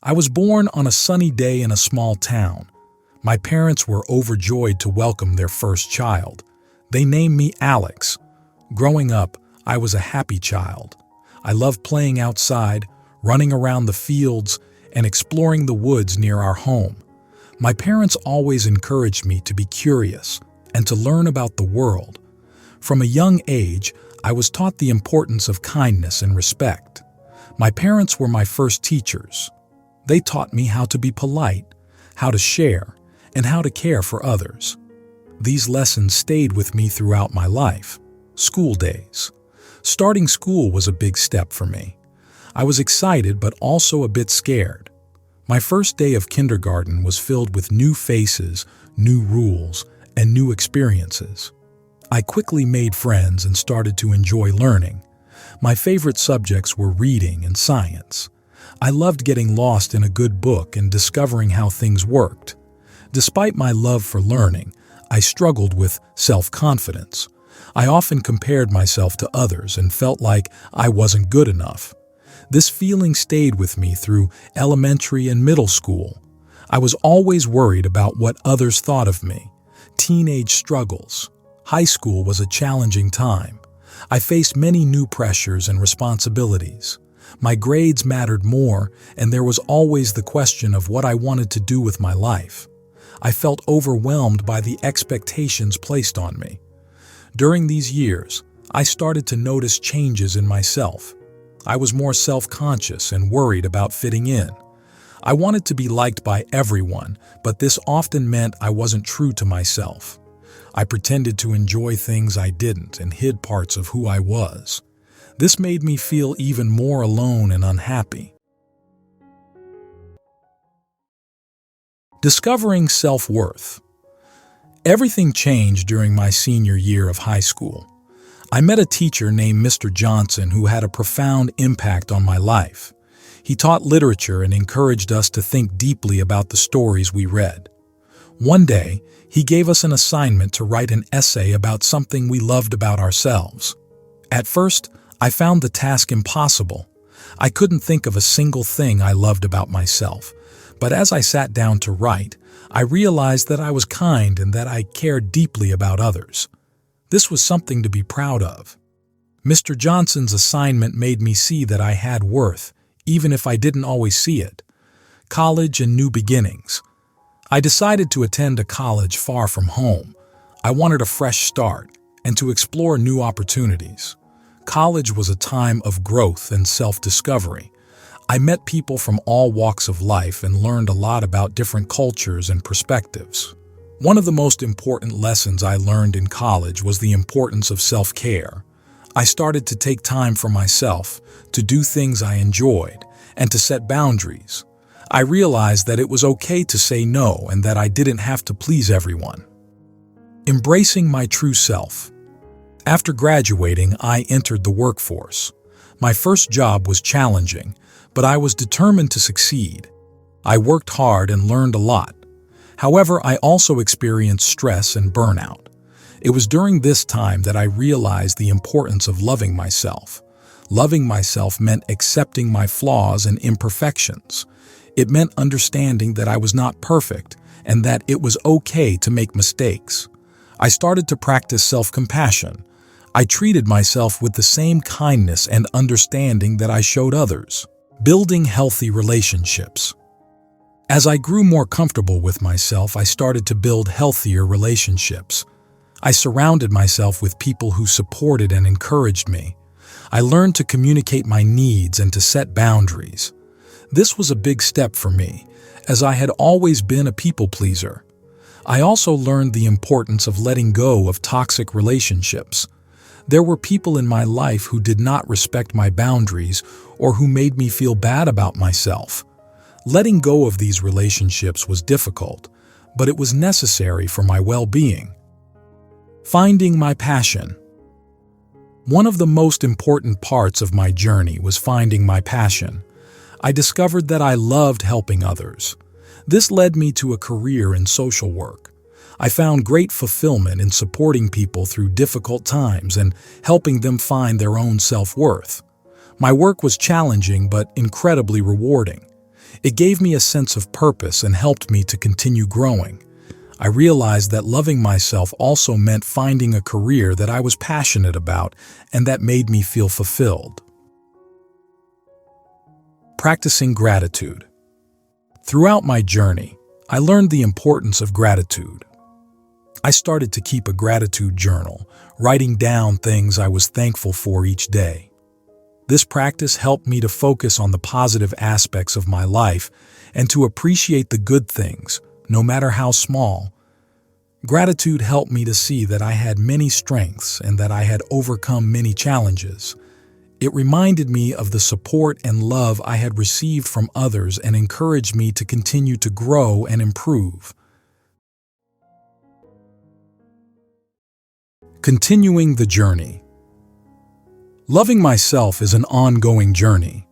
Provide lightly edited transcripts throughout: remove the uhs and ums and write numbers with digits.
I was born on a sunny day in a small town. My parents were overjoyed to welcome their first child. They named me Alex. Growing up, I was a happy child. I loved playing outside, running around the fields, and exploring the woods near our home. My parents always encouraged me to be curious and to learn about the world. From a young age, I was taught the importance of kindness and respect. My parents were my first teachers. They taught me how to be polite, how to share, and how to care for others. These lessons stayed with me throughout my life. School days. Starting school was a big step for me. I was excited but also a bit scared. My first day of kindergarten was filled with new faces, new rules, and new experiences. I quickly made friends and started to enjoy learning. My favorite subjects were reading and science. I loved getting lost in a good book and discovering how things worked. Despite my love for learning, I struggled with self-confidence. I often compared myself to others and felt like I wasn't good enough. This feeling stayed with me through elementary and middle school. I was always worried about what others thought of me. Teenage struggles. High school was a challenging time. I faced many new pressures and responsibilities. My grades mattered more, and there was always the question of what I wanted to do with my life. I felt overwhelmed by the expectations placed on me. During these years, I started to notice changes in myself. I was more self-conscious and worried about fitting in. I wanted to be liked by everyone, but this often meant I wasn't true to myself. I pretended to enjoy things I didn't and hid parts of who I was. This made me feel even more alone and unhappy. Discovering self-worth. Everything changed during my senior year of high school. I met a teacher named Mr. Johnson who had a profound impact on my life. He taught literature and encouraged us to think deeply about the stories we read. One day, he gave us an assignment to write an essay about something we loved about ourselves. At first, I found the task impossible. I couldn't think of a single thing I loved about myself. But as I sat down to write, I realized that I was kind and that I cared deeply about others. This was something to be proud of. Mr. Johnson's assignment made me see that I had worth, even if I didn't always see it. College and new beginnings. I decided to attend a college far from home. I wanted a fresh start and to explore new opportunities. College was a time of growth and self-discovery. I met people from all walks of life and learned a lot about different cultures and perspectives. One of the most important lessons I learned in college was the importance of self-care. I started to take time for myself, to do things I enjoyed, and to set boundaries. I realized that it was okay to say no and that I didn't have to please everyone. Embracing my true self. After graduating, I entered the workforce. My first job was challenging, but I was determined to succeed. I worked hard and learned a lot. However, I also experienced stress and burnout. It was during this time that I realized the importance of loving myself. Loving myself meant accepting my flaws and imperfections. It meant understanding that I was not perfect and that it was okay to make mistakes. I started to practice self-compassion. I treated myself with the same kindness and understanding that I showed others. Building healthy relationships. As I grew more comfortable with myself, I started to build healthier relationships. I surrounded myself with people who supported and encouraged me. I learned to communicate my needs and to set boundaries. This was a big step for me, as I had always been a people pleaser. I also learned the importance of letting go of toxic relationships. There were people in my life who did not respect my boundaries or who made me feel bad about myself. Letting go of these relationships was difficult, but it was necessary for my well-being. Finding my passion. One of the most important parts of my journey was finding my passion. I discovered that I loved helping others. This led me to a career in social work. I found great fulfillment in supporting people through difficult times and helping them find their own self-worth. My work was challenging but incredibly rewarding. It gave me a sense of purpose and helped me to continue growing. I realized that loving myself also meant finding a career that I was passionate about and that made me feel fulfilled. Practicing gratitude. Throughout my journey, I learned the importance of gratitude. I started to keep a gratitude journal, writing down things I was thankful for each day. This practice helped me to focus on the positive aspects of my life and to appreciate the good things, no matter how small. Gratitude helped me to see that I had many strengths and that I had overcome many challenges. It reminded me of the support and love I had received from others and encouraged me to continue to grow and improve. Continuing the journey. Loving myself is an ongoing journey.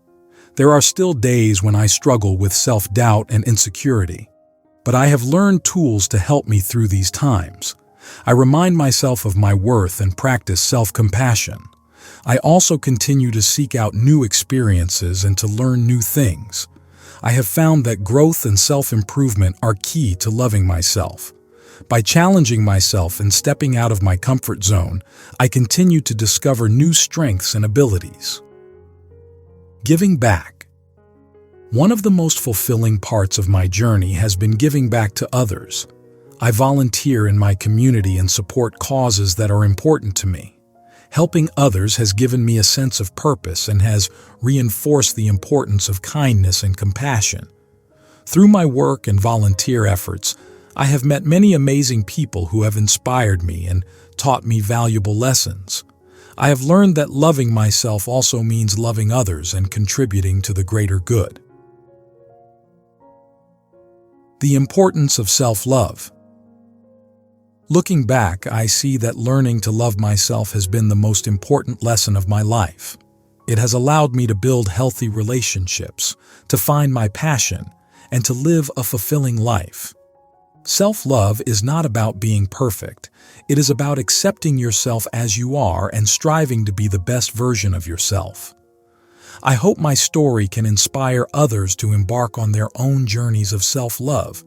There are still days when I struggle with self-doubt and insecurity, but I have learned tools to help me through these times. I remind myself of my worth and practice self-compassion. I also continue to seek out new experiences and to learn new things. I have found that growth and self-improvement are key to loving myself. By challenging myself and stepping out of my comfort zone, I continue to discover new strengths and abilities. Giving back. One of the most fulfilling parts of my journey has been giving back to others. I volunteer in my community and support causes that are important to me. Helping others has given me a sense of purpose and has reinforced the importance of kindness and compassion. Through my work and volunteer efforts, I have met many amazing people who have inspired me and taught me valuable lessons. I have learned that loving myself also means loving others and contributing to the greater good. The importance of self-love. Looking back, I see that learning to love myself has been the most important lesson of my life. It has allowed me to build healthy relationships, to find my passion, and to live a fulfilling life. Self-love is not about being perfect. It is about accepting yourself as you are and striving to be the best version of yourself. I hope my story can inspire others to embark on their own journeys of self-love.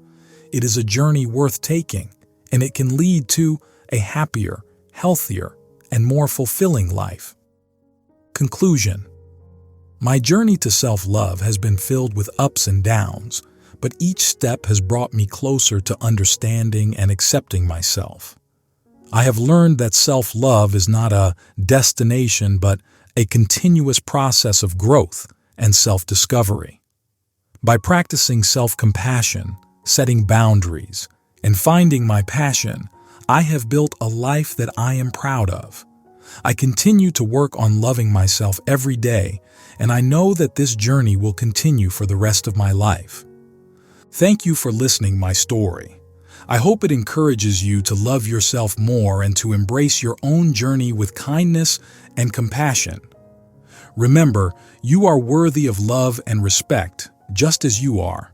It is a journey worth taking, and it can lead to a happier, healthier, and more fulfilling life. Conclusion. My journey to self-love has been filled with ups and downs, but each step has brought me closer to understanding and accepting myself. I have learned that self-love is not a destination, but a continuous process of growth and self-discovery. By practicing self-compassion, setting boundaries, and finding my passion, I have built a life that I am proud of. I continue to work on loving myself every day, and I know that this journey will continue for the rest of my life. Thank you for listening my story. I hope it encourages you to love yourself more and to embrace your own journey with kindness and compassion. Remember, you are worthy of love and respect, just as you are.